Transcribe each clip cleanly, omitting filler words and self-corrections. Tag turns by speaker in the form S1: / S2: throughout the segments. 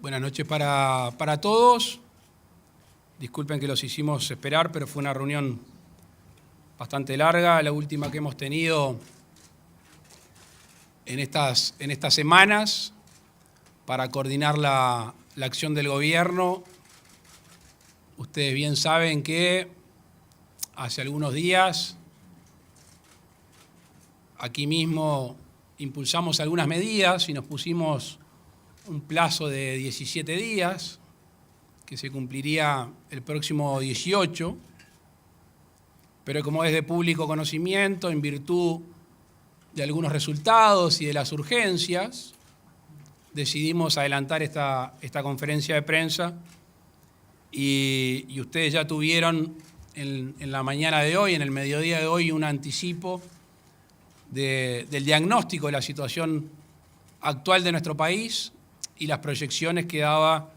S1: Buenas noches para todos. Disculpen que los hicimos esperar, pero fue una reunión bastante larga, la última que hemos tenido en estas semanas para coordinar la acción del gobierno. Ustedes bien saben que hace algunos días aquí mismo impulsamos algunas medidas y nos pusimos un plazo de 17 días, que se cumpliría el próximo 18, pero como es de público conocimiento, en virtud de algunos resultados y de las urgencias, decidimos adelantar esta conferencia de prensa y ustedes ya tuvieron en la mañana de hoy, en el mediodía de hoy, un anticipo del diagnóstico de la situación actual de nuestro país y las proyecciones que daba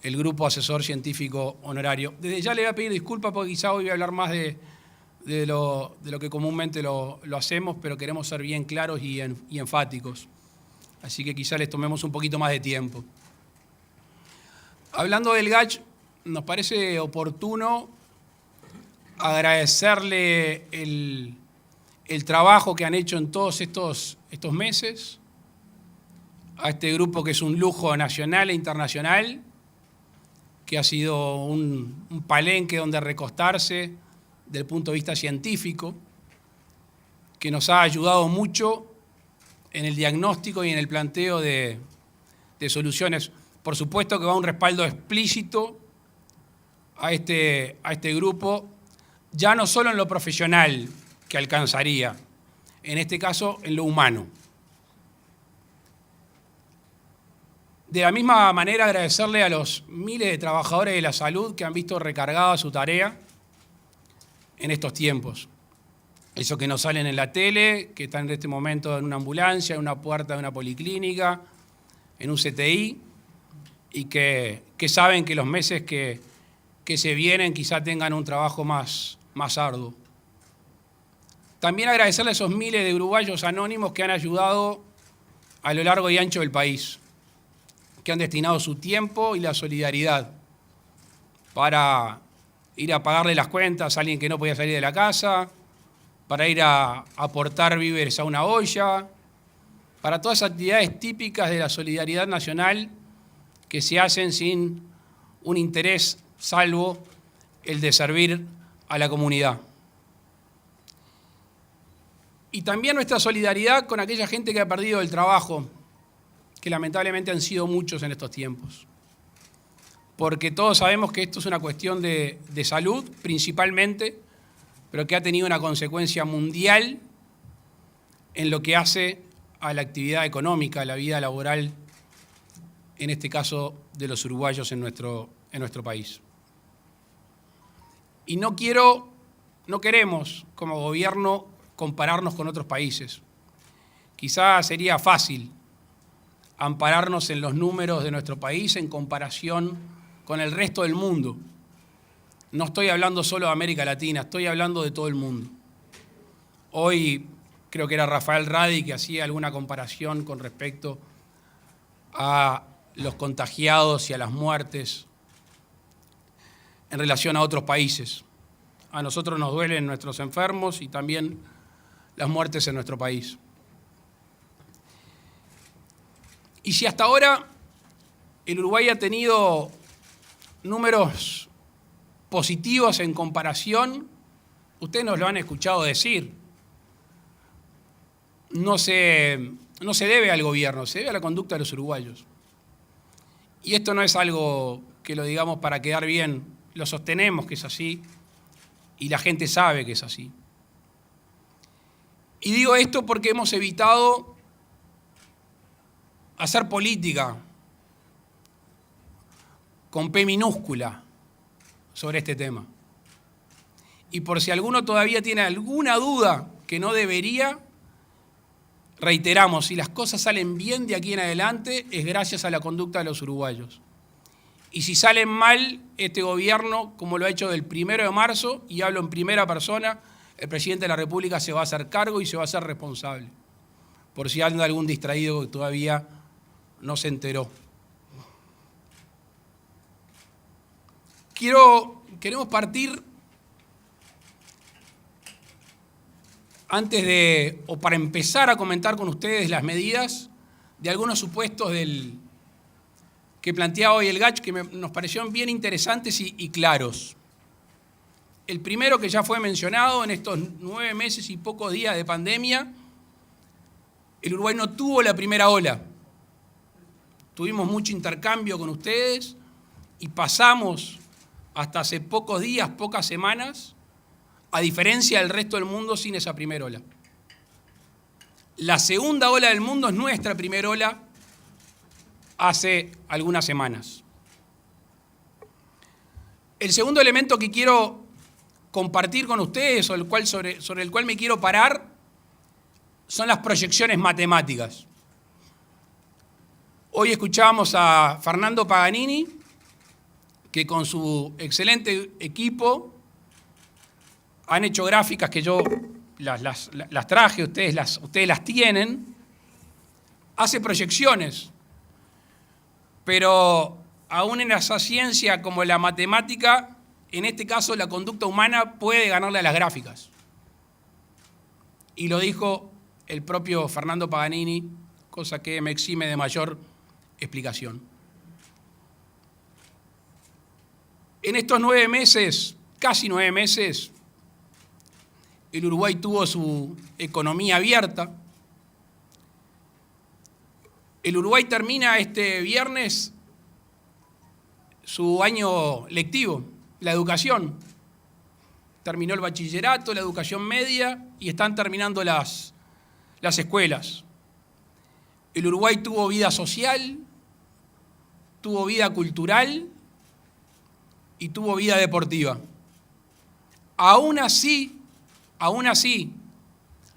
S1: el Grupo Asesor Científico Honorario. Desde ya le voy a pedir disculpas porque quizá hoy voy a hablar más de lo que comúnmente lo hacemos, pero queremos ser bien claros y enfáticos. Así que quizá les tomemos un poquito más de tiempo. Hablando del GACH, nos parece oportuno agradecerle el trabajo que han hecho en todos estos meses a este grupo que es un lujo nacional e internacional, que ha sido un palenque donde recostarse desde el punto de vista científico, que nos ha ayudado mucho en el diagnóstico y en el planteo de soluciones. Por supuesto que va un respaldo explícito a este grupo, ya no solo en lo profesional que alcanzaría, en este caso en lo humano. De la misma manera, agradecerle a los miles de trabajadores de la salud que han visto recargada su tarea en estos tiempos. Esos que no salen en la tele, que están en este momento en una ambulancia, en una puerta de una policlínica, en un CTI, y que saben que los meses que se vienen quizá tengan un trabajo más arduo. También agradecerle a esos miles de uruguayos anónimos que han ayudado a lo largo y ancho del país, que han destinado su tiempo y la solidaridad para ir a pagarle las cuentas a alguien que no podía salir de la casa, para ir a aportar víveres a una olla, para todas esas actividades típicas de la solidaridad nacional que se hacen sin un interés salvo el de servir a la comunidad. Y también nuestra solidaridad con aquella gente que ha perdido el trabajo, que lamentablemente han sido muchos en estos tiempos. Porque todos sabemos que esto es una cuestión de salud, principalmente, pero que ha tenido una consecuencia mundial en lo que hace a la actividad económica, a la vida laboral, en este caso de los uruguayos en nuestro país. Y no queremos, como gobierno, compararnos con otros países. Quizás sería fácil ampararnos en los números de nuestro país en comparación con el resto del mundo. No estoy hablando solo de América Latina, estoy hablando de todo el mundo. Hoy creo que era Rafael Radi que hacía alguna comparación con respecto a los contagiados y a las muertes en relación a otros países. A nosotros nos duelen nuestros enfermos y también las muertes en nuestro país. Y si hasta ahora el Uruguay ha tenido números positivos en comparación, ustedes nos lo han escuchado decir, no se debe al gobierno, se debe a la conducta de los uruguayos. Y esto no es algo que lo digamos para quedar bien, lo sostenemos que es así y la gente sabe que es así. Y digo esto porque hemos evitado hacer política con P minúscula sobre este tema. Y por si alguno todavía tiene alguna duda que no debería, reiteramos, si las cosas salen bien de aquí en adelante es gracias a la conducta de los uruguayos. Y si salen mal, este gobierno, como lo ha hecho del 1 de marzo, y hablo en primera persona, el presidente de la República se va a hacer cargo y se va a hacer responsable. Por si anda algún distraído que todavía no se enteró. Queremos partir para empezar a comentar con ustedes las medidas de algunos supuestos que planteaba hoy el GACH, que nos parecieron bien interesantes y claros. El primero, que ya fue mencionado, en estos 9 meses y pocos días de pandemia, el Uruguay no tuvo la primera ola. Tuvimos mucho intercambio con ustedes y pasamos hasta hace pocos días, pocas semanas, a diferencia del resto del mundo, sin esa primera ola. La segunda ola del mundo es nuestra primera ola hace algunas semanas. El segundo elemento que quiero compartir con ustedes, sobre el cual me quiero parar, son las proyecciones matemáticas. Hoy escuchábamos a Fernando Paganini, que con su excelente equipo han hecho gráficas que yo las traje, ustedes las tienen, hace proyecciones, pero aún en esa ciencia como la matemática, en este caso la conducta humana puede ganarle a las gráficas. Y lo dijo el propio Fernando Paganini, cosa que me exime de mayor explicación. En estos 9 meses, casi 9 meses, el Uruguay tuvo su economía abierta. El Uruguay termina este viernes su año lectivo, la educación. Terminó el bachillerato, la educación media y están terminando las escuelas. El Uruguay tuvo vida social, tuvo vida cultural y tuvo vida deportiva. Aún así,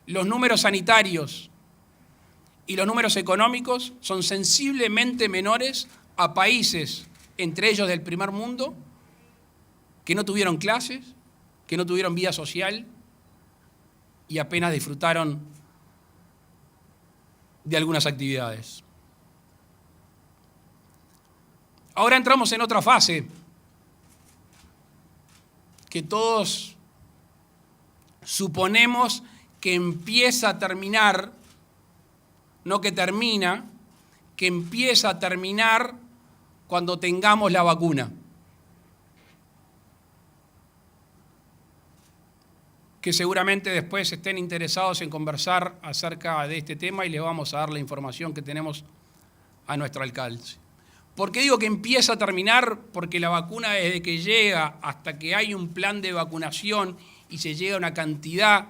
S1: los números sanitarios y los números económicos son sensiblemente menores a países, entre ellos del primer mundo, que no tuvieron clases, que no tuvieron vida social y apenas disfrutaron de algunas actividades. Ahora entramos en otra fase que todos suponemos que empieza a terminar, no que termina, que empieza a terminar cuando tengamos la vacuna. Que seguramente después estén interesados en conversar acerca de este tema y les vamos a dar la información que tenemos a nuestro alcance. ¿Por qué digo que empieza a terminar? Porque la vacuna, desde que llega hasta que hay un plan de vacunación y se llega a una cantidad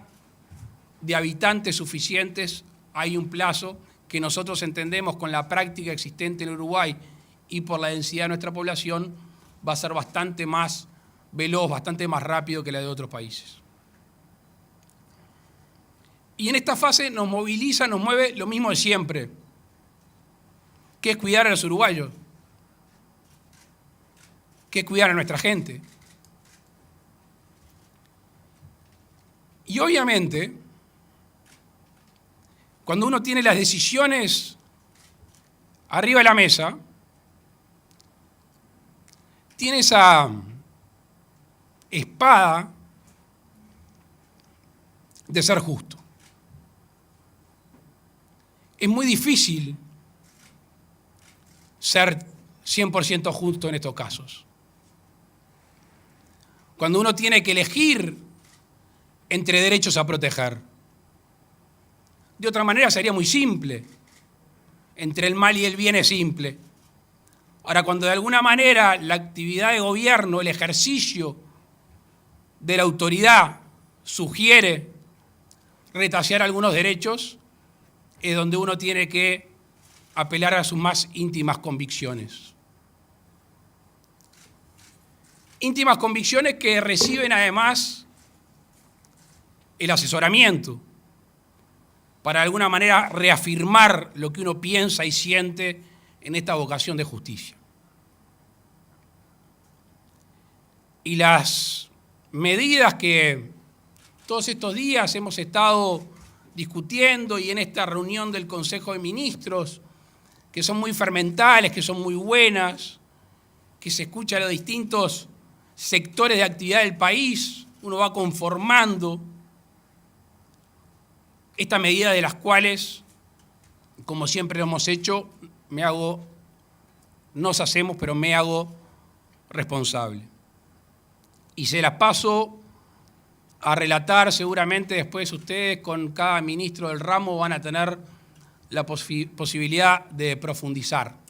S1: de habitantes suficientes, hay un plazo que nosotros entendemos con la práctica existente en Uruguay y por la densidad de nuestra población va a ser bastante más veloz, bastante más rápido que la de otros países. Y en esta fase nos moviliza, nos mueve lo mismo de siempre, que es cuidar a los uruguayos, que es cuidar a nuestra gente. Y obviamente, cuando uno tiene las decisiones arriba de la mesa, tiene esa espada de ser justo. Es muy difícil ser 100% justo en estos casos. Cuando uno tiene que elegir entre derechos a proteger. De otra manera sería muy simple. Entre el mal y el bien es simple. Ahora, cuando de alguna manera la actividad de gobierno, el ejercicio de la autoridad sugiere retasear algunos derechos, es donde uno tiene que apelar a sus más íntimas convicciones. Íntimas convicciones que reciben además el asesoramiento para de alguna manera reafirmar lo que uno piensa y siente en esta vocación de justicia. Y las medidas que todos estos días hemos estado discutiendo y en esta reunión del Consejo de Ministros, que son muy fermentales, que son muy buenas, que se escuchan los distintos sectores de actividad del país, uno va conformando esta medida de las cuales, como siempre lo hemos hecho, nos hacemos, pero me hago responsable. Y se las paso a relatar, seguramente después ustedes con cada ministro del ramo van a tener la posibilidad de profundizar.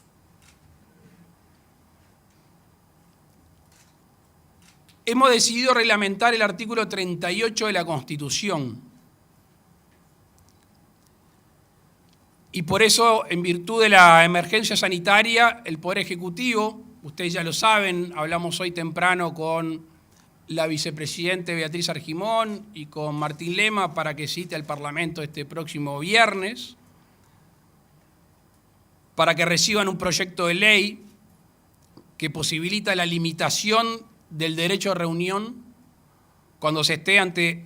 S1: Hemos decidido reglamentar el artículo 38 de la Constitución. Y por eso, en virtud de la emergencia sanitaria, el Poder Ejecutivo, ustedes ya lo saben, hablamos hoy temprano con la vicepresidenta Beatriz Argimón y con Martín Lema para que cite al Parlamento este próximo viernes, para que reciban un proyecto de ley que posibilita la limitación del derecho a reunión cuando se esté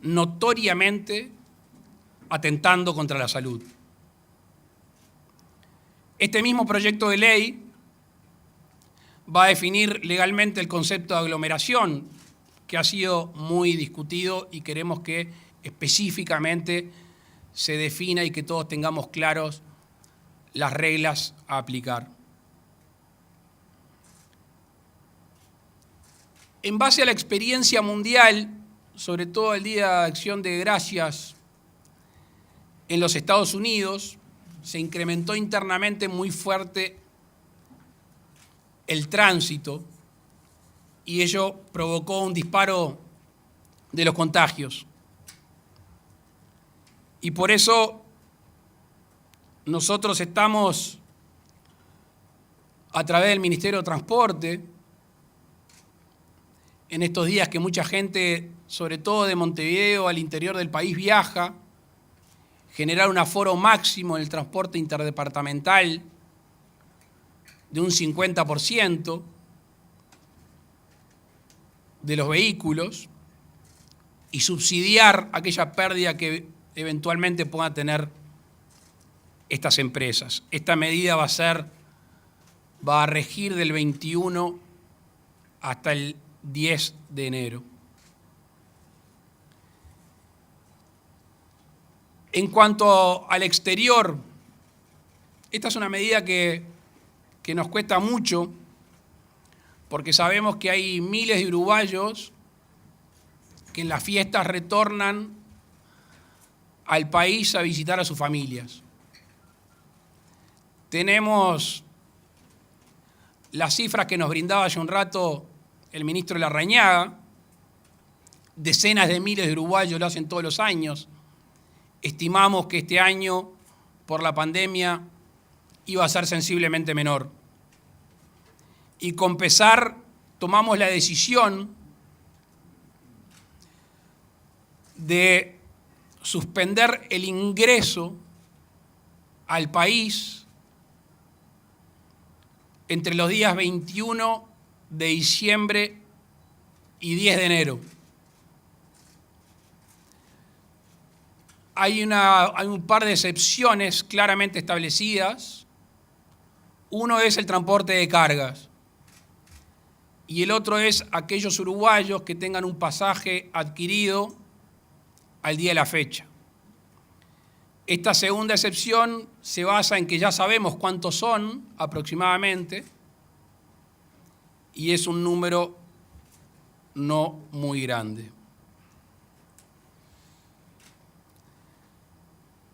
S1: notoriamente atentando contra la salud. Este mismo proyecto de ley va a definir legalmente el concepto de aglomeración, que ha sido muy discutido y queremos que específicamente se defina y que todos tengamos claros las reglas a aplicar. En base a la experiencia mundial, sobre todo el Día de Acción de Gracias en los Estados Unidos, se incrementó internamente muy fuerte el tránsito y ello provocó un disparo de los contagios. Y por eso nosotros estamos, a través del Ministerio de Transporte, en estos días que mucha gente, sobre todo de Montevideo al interior del país, viaja, generar un aforo máximo en el transporte interdepartamental de un 50% de los vehículos y subsidiar aquella pérdida que eventualmente puedan tener estas empresas. Esta medida va a regir del 21 hasta el 10 de enero. En cuanto al exterior, esta es una medida que nos cuesta mucho porque sabemos que hay miles de uruguayos que en las fiestas retornan al país a visitar a sus familias. Tenemos las cifras que nos brindaba hace un rato el ministro Larrañaga, decenas de miles de uruguayos lo hacen todos los años. Estimamos que este año, por la pandemia, iba a ser sensiblemente menor. Y con pesar, tomamos la decisión de suspender el ingreso al país entre los días 21 de diciembre y 10 de enero. Hay un par de excepciones claramente establecidas. Uno es el transporte de cargas y el otro es aquellos uruguayos que tengan un pasaje adquirido al día de la fecha. Esta segunda excepción se basa en que ya sabemos cuántos son aproximadamente y es un número no muy grande.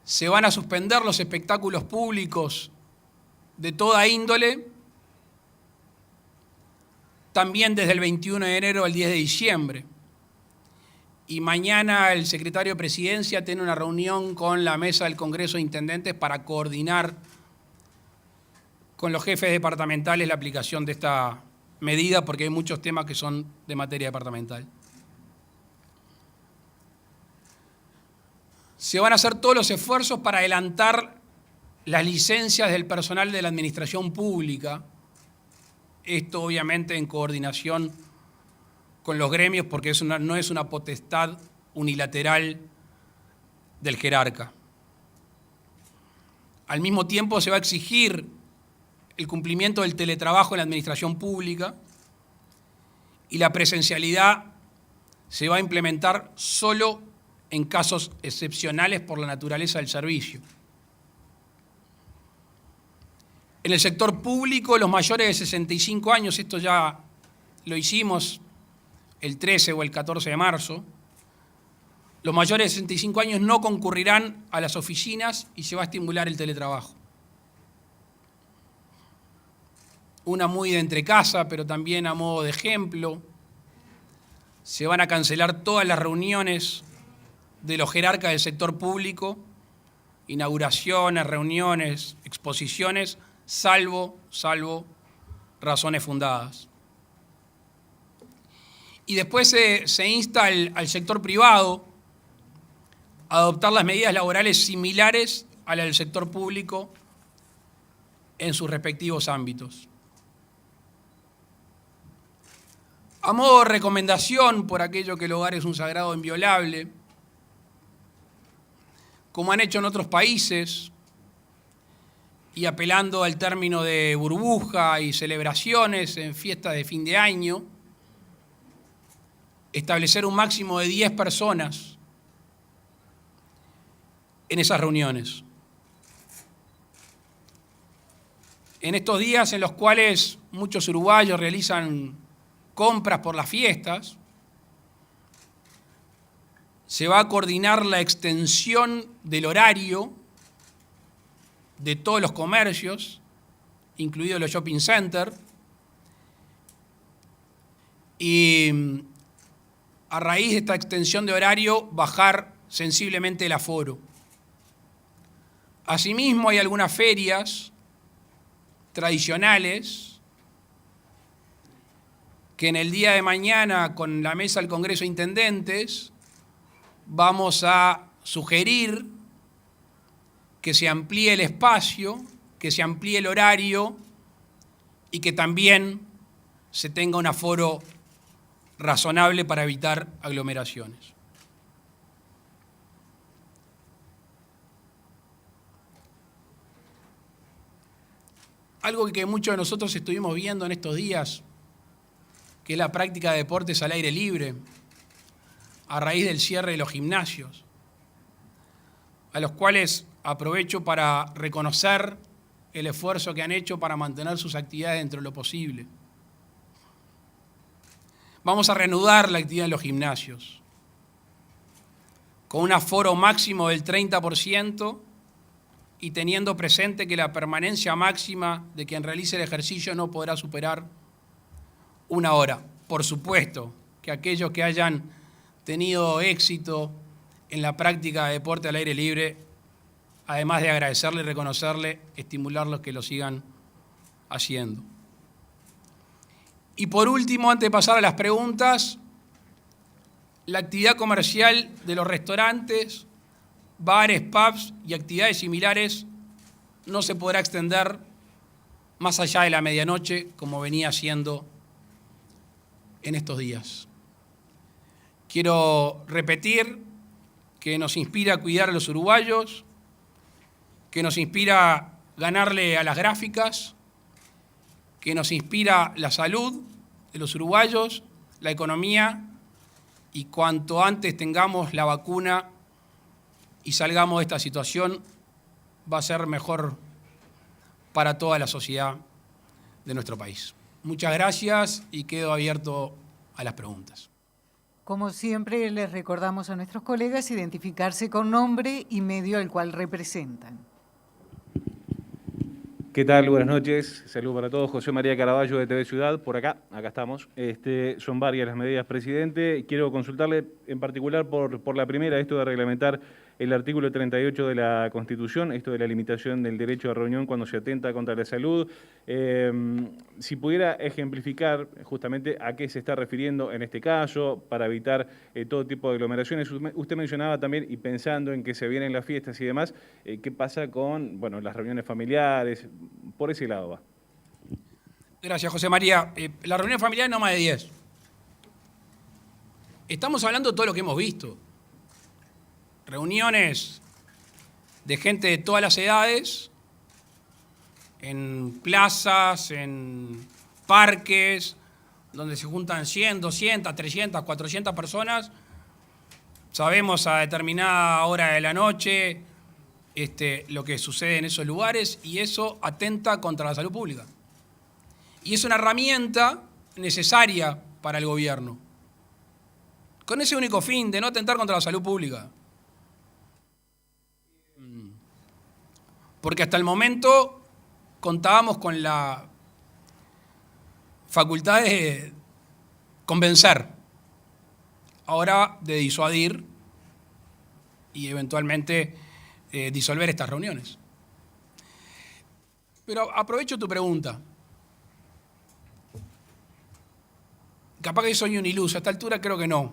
S1: Se van a suspender los espectáculos públicos de toda índole, también desde el 21 de enero al 10 de diciembre. Y mañana el secretario de Presidencia tiene una reunión con la mesa del Congreso de Intendentes para coordinar con los jefes departamentales la aplicación de esta medida, porque hay muchos temas que son de materia departamental. Se van a hacer todos los esfuerzos para adelantar las licencias del personal de la administración pública. Esto obviamente en coordinación con los gremios porque no es una potestad unilateral del jerarca. Al mismo tiempo se va a exigir el cumplimiento del teletrabajo en la administración pública y la presencialidad se va a implementar solo en casos excepcionales por la naturaleza del servicio. En el sector público, los mayores de 65 años, esto ya lo hicimos el 13 o el 14 de marzo, los mayores de 65 años no concurrirán a las oficinas y se va a estimular el teletrabajo. Una muy de entrecasa, pero también a modo de ejemplo. Se van a cancelar todas las reuniones de los jerarcas del sector público, inauguraciones, reuniones, exposiciones, salvo razones fundadas. Y después se insta al sector privado a adoptar las medidas laborales similares a las del sector público en sus respectivos ámbitos. A modo de recomendación, por aquello que el hogar es un sagrado inviolable, como han hecho en otros países, y apelando al término de burbuja y celebraciones en fiestas de fin de año, establecer un máximo de 10 personas en esas reuniones. En estos días en los cuales muchos uruguayos realizan compras por las fiestas, se va a coordinar la extensión del horario de todos los comercios, incluidos los shopping centers, y a raíz de esta extensión de horario bajar sensiblemente el aforo. Asimismo, hay algunas ferias tradicionales que en el día de mañana, con la mesa del Congreso de Intendentes, vamos a sugerir que se amplíe el espacio, que se amplíe el horario y que también se tenga un aforo razonable para evitar aglomeraciones. Algo que muchos de nosotros estuvimos viendo en estos días, que es la práctica de deportes al aire libre, a raíz del cierre de los gimnasios, a los cuales aprovecho para reconocer el esfuerzo que han hecho para mantener sus actividades dentro de lo posible. Vamos a reanudar la actividad en los gimnasios, con un aforo máximo del 30% y teniendo presente que la permanencia máxima de quien realice el ejercicio no podrá superar 1 hora. Por supuesto que aquellos que hayan tenido éxito en la práctica de deporte al aire libre, además de agradecerle y reconocerle, estimularlos que lo sigan haciendo. Y por último, antes de pasar a las preguntas, la actividad comercial de los restaurantes, bares, pubs y actividades similares no se podrá extender más allá de la medianoche como venía haciendo en estos días. Quiero repetir que nos inspira a cuidar a los uruguayos, que nos inspira ganarle a las gráficas, que nos inspira la salud de los uruguayos, la economía, y cuanto antes tengamos la vacuna y salgamos de esta situación, va a ser mejor para toda la sociedad de nuestro país. Muchas gracias y quedo abierto a las preguntas.
S2: Como siempre, les recordamos a nuestros colegas identificarse con nombre y medio al cual representan.
S3: ¿Qué tal? Buenas noches. Saludos para todos. José María Caraballo de TV Ciudad, por acá estamos. Son varias las medidas, presidente. Quiero consultarle en particular por la primera, esto de reglamentar el artículo 38 de la Constitución, esto de la limitación del derecho a reunión cuando se atenta contra la salud. Si pudiera ejemplificar justamente a qué se está refiriendo en este caso, para evitar todo tipo de aglomeraciones. Usted mencionaba también, y pensando en que se vienen las fiestas y demás, ¿qué pasa con las reuniones familiares? Por ese lado va.
S1: Gracias, José María. La reunión familiar no más de 10. Estamos hablando de todo lo que hemos visto. Reuniones de gente de todas las edades, en plazas, en parques, donde se juntan 100, 200, 300, 400 personas. Sabemos a determinada hora de la noche lo que sucede en esos lugares y eso atenta contra la salud pública. Y es una herramienta necesaria para el gobierno, con ese único fin de no atentar contra la salud pública. Porque hasta el momento contábamos con la facultad de convencer, ahora de disuadir y eventualmente disolver estas reuniones. Pero aprovecho tu pregunta. Capaz que soy un iluso, a esta altura creo que no,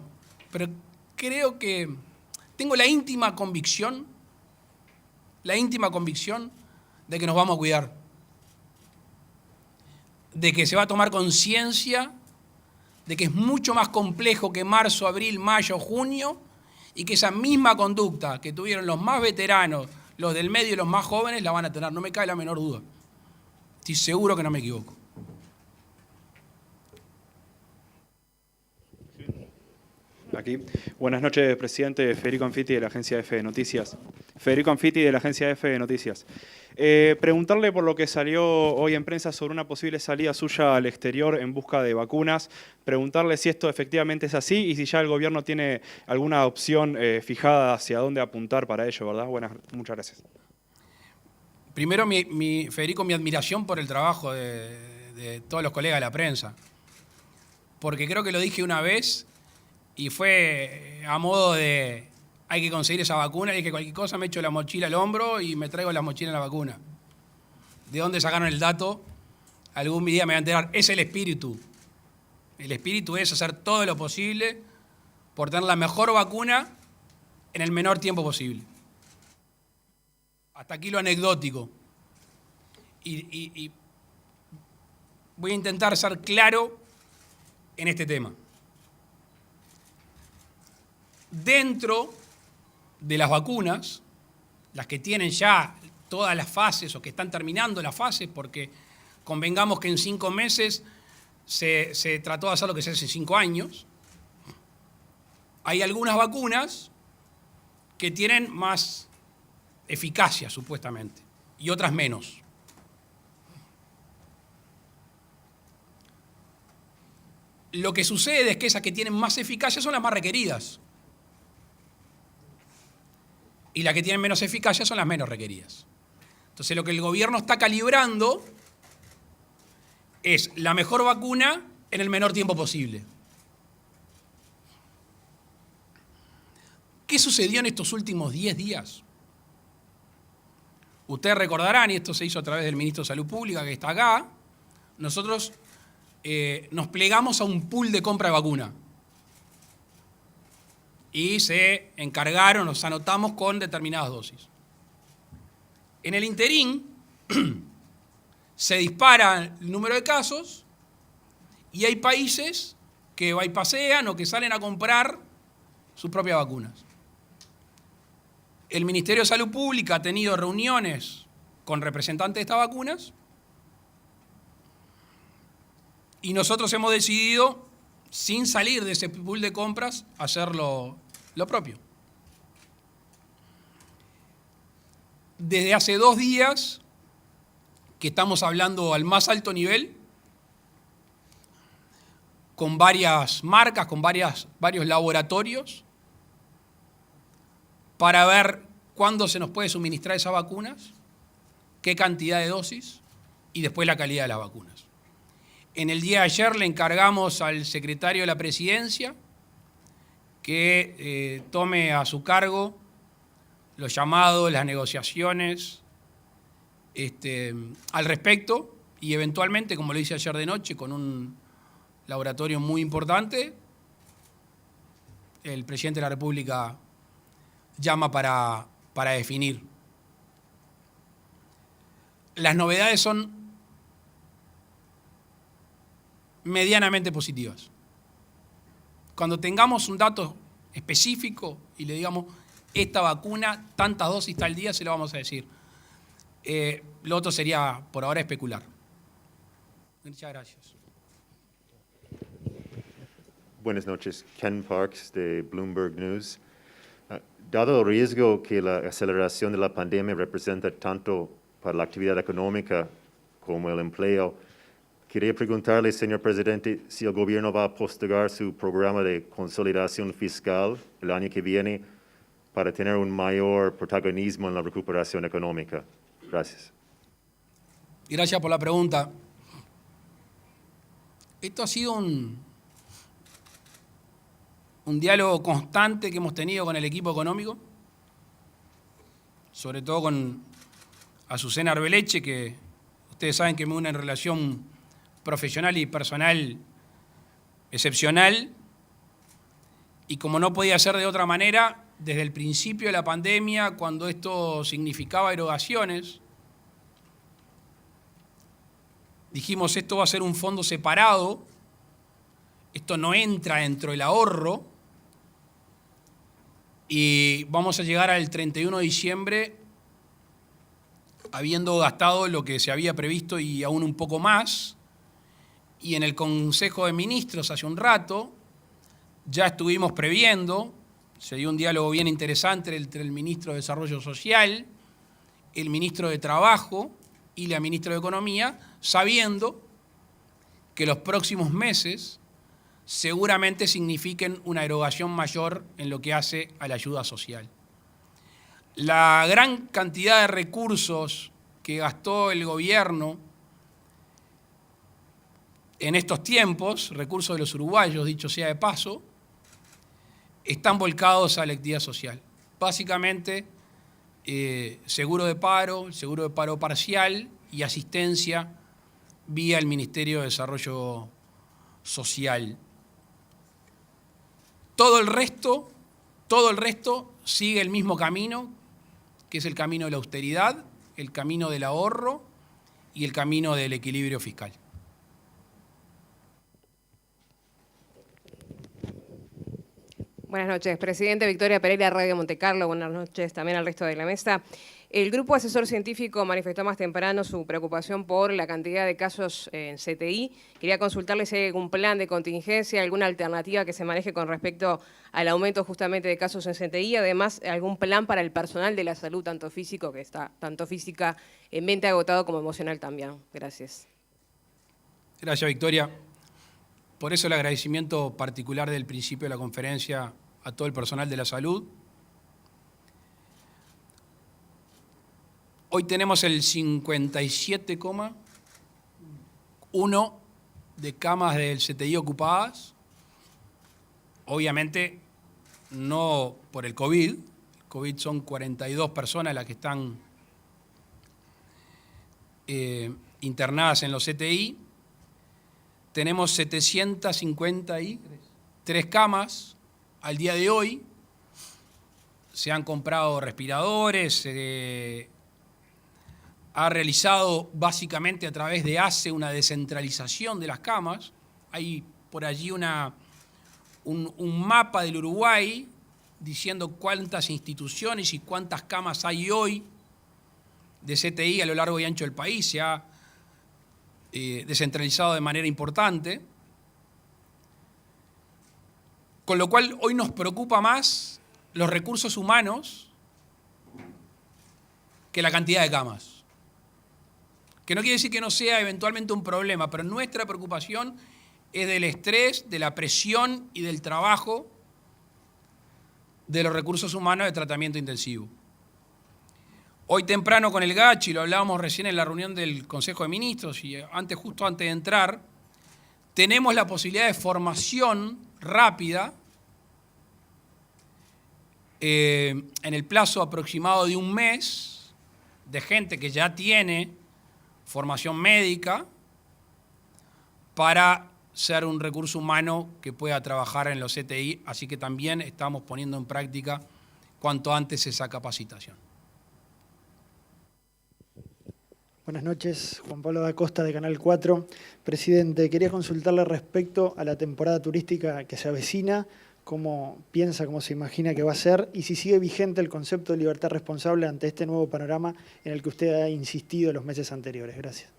S1: pero creo que tengo la íntima convicción de que nos vamos a cuidar, de que se va a tomar conciencia de que es mucho más complejo que marzo, abril, mayo, junio, y que esa misma conducta que tuvieron los más veteranos, los del medio y los más jóvenes, la van a tener, no me cabe la menor duda. Estoy seguro que no me equivoco.
S4: Aquí. Buenas noches, presidente. Federico Anfiti, de la agencia EFE de Noticias. Federico Anfiti, de la agencia EFE de Noticias. Preguntarle por lo que salió hoy en prensa sobre una posible salida suya al exterior en busca de vacunas. Preguntarle si esto efectivamente es así y si ya el gobierno tiene alguna opción fijada hacia dónde apuntar para ello, ¿verdad? Muchas gracias.
S1: Primero, Federico, mi admiración por el trabajo de todos los colegas de la prensa. Porque creo que lo dije una vez y fue a modo de hay que conseguir esa vacuna, y dije cualquier cosa me echo la mochila al hombro y me traigo la mochila en la vacuna. ¿De dónde sacaron el dato? Algún día me voy a enterar. Es el espíritu. El espíritu es hacer todo lo posible por tener la mejor vacuna en el menor tiempo posible. Hasta aquí lo anecdótico. Y voy a intentar ser claro en este tema. Dentro de las vacunas, las que tienen ya todas las fases o que están terminando las fases, porque convengamos que en 5 meses se trató de hacer lo que se hace en 5 años, hay algunas vacunas que tienen más eficacia, supuestamente, y otras menos. Lo que sucede es que esas que tienen más eficacia son las más requeridas. Y las que tienen menos eficacia son las menos requeridas. Entonces, lo que el gobierno está calibrando es la mejor vacuna en el menor tiempo posible. ¿Qué sucedió en estos últimos 10 días? Ustedes recordarán, y esto se hizo a través del ministro de Salud Pública, que está acá, nosotros nos plegamos a un pool de compra de vacuna. Y se encargaron, nos anotamos con determinadas dosis. En el interín se dispara el número de casos y hay países que bypassean o que salen a comprar sus propias vacunas. El Ministerio de Salud Pública ha tenido reuniones con representantes de estas vacunas y nosotros hemos decidido, sin salir de ese pool de compras, hacerlo lo propio. Desde hace 2 días que estamos hablando al más alto nivel, con varias marcas, con varios laboratorios, para ver cuándo se nos puede suministrar esas vacunas, qué cantidad de dosis y después la calidad de las vacunas. En el día de ayer le encargamos al secretario de la Presidencia que tome a su cargo los llamados, las negociaciones al respecto y eventualmente, como lo hice ayer de noche, con un laboratorio muy importante, el presidente de la República llama para definir. Las novedades son medianamente positivas. Cuando tengamos un dato específico y le digamos, esta vacuna, tantas dosis tal día, se lo vamos a decir. Lo otro sería, por ahora, especular. Muchas gracias.
S5: Buenas noches, Ken Parks de Bloomberg News. Dado el riesgo que la aceleración de la pandemia representa tanto para la actividad económica como el empleo, quería preguntarle, señor presidente, si el gobierno va a postergar su programa de consolidación fiscal el año que viene para tener un mayor protagonismo en la recuperación económica. Gracias.
S1: Gracias por la pregunta. Esto ha sido un diálogo constante que hemos tenido con el equipo económico, sobre todo con Azucena Arbeleche, que ustedes saben que me une en relación profesional y personal excepcional, y como no podía ser de otra manera, desde el principio de la pandemia, cuando esto significaba erogaciones, dijimos, esto va a ser un fondo separado, esto no entra dentro del ahorro, y vamos a llegar al 31 de diciembre habiendo gastado lo que se había previsto y aún un poco más. Y en el Consejo de Ministros hace un rato ya estuvimos previendo, se dio un diálogo bien interesante entre el Ministro de Desarrollo Social, el Ministro de Trabajo y la Ministra de Economía, sabiendo que los próximos meses seguramente signifiquen una erogación mayor en lo que hace a la ayuda social. La gran cantidad de recursos que gastó el gobierno en estos tiempos, recursos de los uruguayos, dicho sea de paso, están volcados a la actividad social. Básicamente, seguro de paro parcial y asistencia vía el Ministerio de Desarrollo Social. Todo el resto sigue el mismo camino, que es el camino de la austeridad, el camino del ahorro y el camino del equilibrio fiscal.
S6: Buenas noches, presidente. Victoria Pereira, Radio Monte Carlo. Buenas noches también al resto de la mesa. El Grupo Asesor Científico manifestó más temprano su preocupación por la cantidad de casos en CTI. Quería consultarle si hay algún plan de contingencia, alguna alternativa que se maneje con respecto al aumento justamente de casos en CTI. Además, algún plan para el personal de la salud, tanto físico, que está tanto físicamente agotado como emocional también. Gracias.
S1: Gracias, Victoria. Por eso el agradecimiento particular del principio de la conferencia a todo el personal de la salud. Hoy tenemos el 57,1 de camas del CTI ocupadas. Obviamente no por el COVID. El COVID son 42 personas las que están internadas en los CTI. Tenemos 753 camas al día de hoy. Se han comprado respiradores, se ha realizado básicamente a través de ACE una descentralización de las camas. Hay por allí un mapa del Uruguay diciendo cuántas instituciones y cuántas camas hay hoy de CTI a lo largo y ancho del país. Se ha descentralizado de manera importante. Con lo cual hoy nos preocupa más los recursos humanos que la cantidad de camas. Que no quiere decir que no sea eventualmente un problema, pero nuestra preocupación es del estrés, de la presión y del trabajo de los recursos humanos de tratamiento intensivo. Hoy temprano con el GACH, lo hablábamos recién en la reunión del Consejo de Ministros y justo antes de entrar, tenemos la posibilidad de formación rápida en el plazo aproximado de un mes de gente que ya tiene formación médica para ser un recurso humano que pueda trabajar en los CTI, así que también estamos poniendo en práctica cuanto antes esa capacitación.
S7: Buenas noches, Juan Pablo da Costa de Canal 4. Presidente, quería consultarle respecto a la temporada turística que se avecina, cómo piensa, cómo se imagina que va a ser y si sigue vigente el concepto de libertad responsable ante este nuevo panorama en el que usted ha insistido en los meses anteriores. Gracias.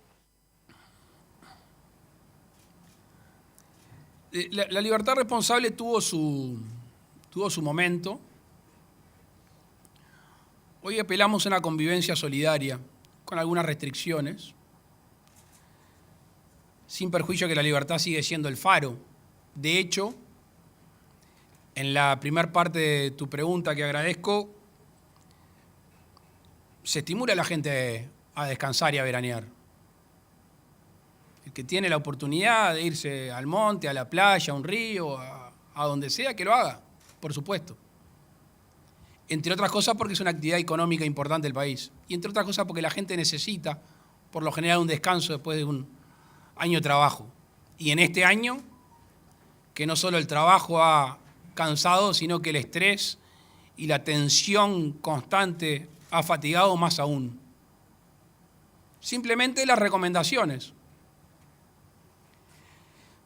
S1: La libertad responsable tuvo su momento. Hoy apelamos a una convivencia solidaria, con algunas restricciones, sin perjuicio que la libertad sigue siendo el faro. De hecho, en la primera parte de tu pregunta, que agradezco, se estimula a la gente a descansar y a veranear. El que tiene la oportunidad de irse al monte, a la playa, a un río, a donde sea, que lo haga, por supuesto. Entre otras cosas porque es una actividad económica importante del país. Y entre otras cosas porque la gente necesita, por lo general, un descanso después de un año de trabajo. Y en este año, que no solo el trabajo ha cansado, sino que el estrés y la tensión constante ha fatigado más aún. Simplemente las recomendaciones.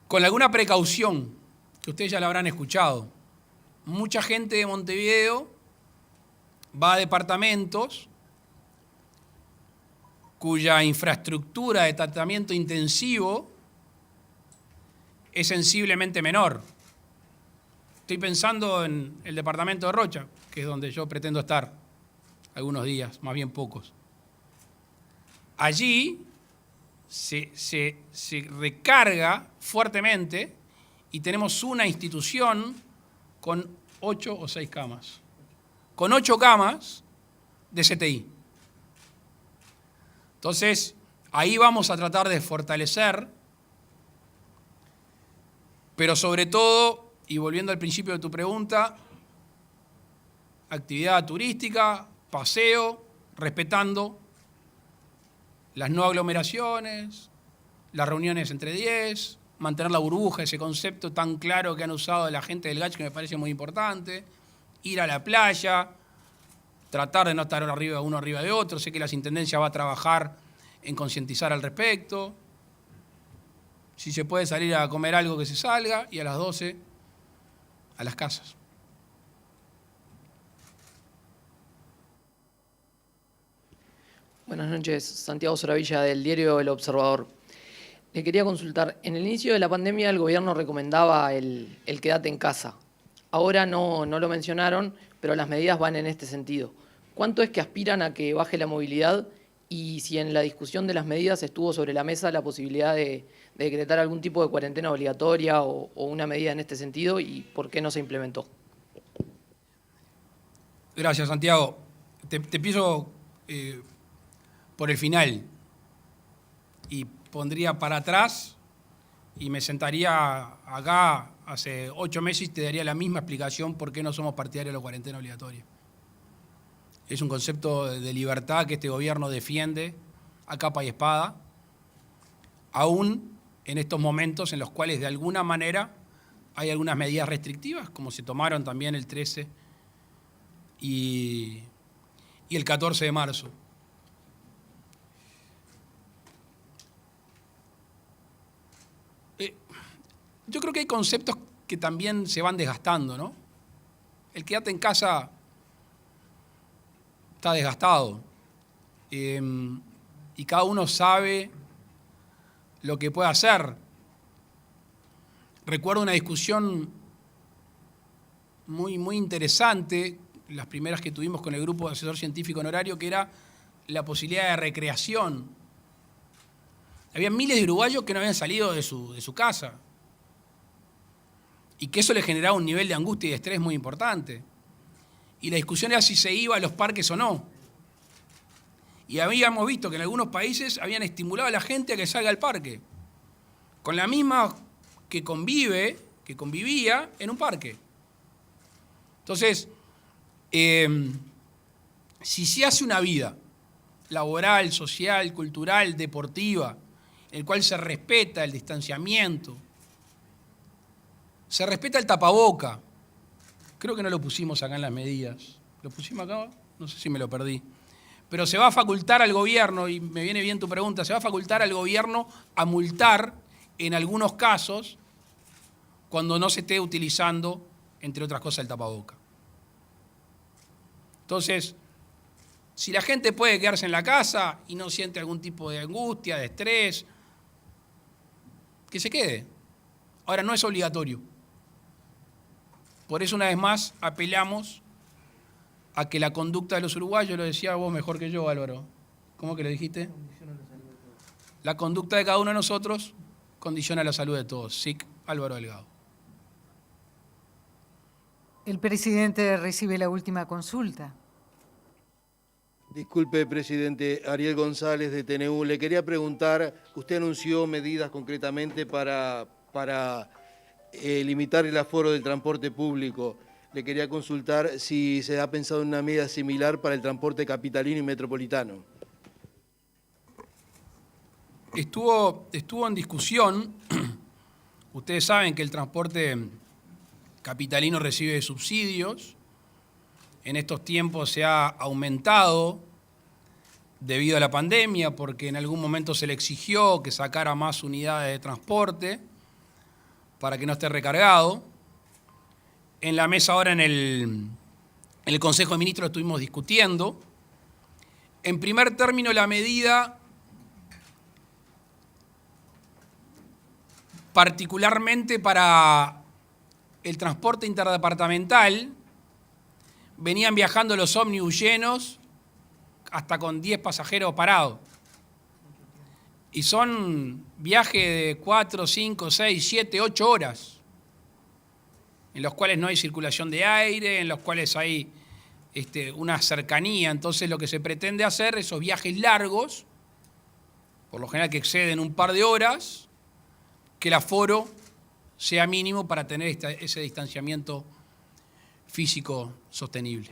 S1: Con alguna precaución, que ustedes ya la habrán escuchado. Mucha gente de Montevideo va a departamentos cuya infraestructura de tratamiento intensivo es sensiblemente menor. Estoy pensando en el departamento de Rocha, que es donde yo pretendo estar algunos días, más bien pocos. Allí se recarga fuertemente y tenemos una institución con 8 o 6 camas. Con 8 camas de CTI. Entonces, ahí vamos a tratar de fortalecer, pero sobre todo, y volviendo al principio de tu pregunta, actividad turística, paseo, respetando las no aglomeraciones, las reuniones entre 10, mantener la burbuja, ese concepto tan claro que han usado la gente del GACH que me parece muy importante, ir a la playa, tratar de no estar uno arriba de otro. Sé que las intendencias va a trabajar en concientizar al respecto. Si se puede salir a comer algo, que se salga, y a las 12 a las casas.
S8: Buenas noches, Santiago Soravilla del diario El Observador. Le quería consultar, en el inicio de la pandemia el gobierno recomendaba el quédate en casa. Ahora no lo mencionaron, pero las medidas van en este sentido. ¿Cuánto es que aspiran a que baje la movilidad y si en la discusión de las medidas estuvo sobre la mesa la posibilidad de decretar algún tipo de cuarentena obligatoria o una medida en este sentido y por qué no se implementó?
S1: Gracias, Santiago. Te empiezo por el final y pondría para atrás y me sentaría acá hace 8 meses y te daría la misma explicación por qué no somos partidarios de la cuarentena obligatoria. Es un concepto de libertad que este gobierno defiende a capa y espada, aún en estos momentos en los cuales de alguna manera hay algunas medidas restrictivas, como se tomaron también el 13 y el 14 de marzo. Yo creo que hay conceptos que también se van desgastando, ¿no? El quédate en casa está desgastado y cada uno sabe lo que puede hacer. Recuerdo una discusión muy interesante, las primeras que tuvimos con el grupo de asesor científico honorario, que era la posibilidad de recreación. Había miles de uruguayos que no habían salido de su casa y que eso le generaba un nivel de angustia y de estrés muy importante. Y la discusión era si se iba a los parques o no. Y habíamos visto que en algunos países habían estimulado a la gente a que salga al parque, con la misma que convivía en un parque. Entonces, si se hace una vida laboral, social, cultural, deportiva, en el cual se respeta el distanciamiento, se respeta el tapaboca. Creo que no lo pusimos acá en las medidas. ¿Lo pusimos acá? No sé si me lo perdí. Pero se va a facultar al gobierno, y me viene bien tu pregunta, se va a facultar al gobierno a multar en algunos casos cuando no se esté utilizando, entre otras cosas, el tapaboca. Entonces, si la gente puede quedarse en la casa y no siente algún tipo de angustia, de estrés, que se quede. Ahora, no es obligatorio. Por eso, una vez más, apelamos a que la conducta de los uruguayos, lo decía vos mejor que yo, Álvaro. ¿Cómo que lo dijiste? La conducta de cada uno de nosotros condiciona la salud de todos. SIC, Álvaro Delgado.
S2: El presidente recibe la última consulta.
S9: Disculpe, presidente. Ariel González, de TNU. Le quería preguntar, usted anunció medidas concretamente para limitar el aforo del transporte público. Le quería consultar si se ha pensado en una medida similar para el transporte capitalino y metropolitano.
S1: Estuvo en discusión. Ustedes saben que el transporte capitalino recibe subsidios. En estos tiempos se ha aumentado debido a la pandemia, porque en algún momento se le exigió que sacara más unidades de transporte para que no esté recargado. En la mesa ahora en el Consejo de Ministros estuvimos discutiendo. En primer término, la medida, particularmente para el transporte interdepartamental, venían viajando los ómnibus llenos hasta con 10 pasajeros parados. Y son viajes de 4, 5, 6, 7, 8 horas, en los cuales no hay circulación de aire, en los cuales hay una cercanía. Entonces lo que se pretende hacer, esos viajes largos, por lo general que exceden un par de horas, que el aforo sea mínimo para tener ese distanciamiento físico sostenible.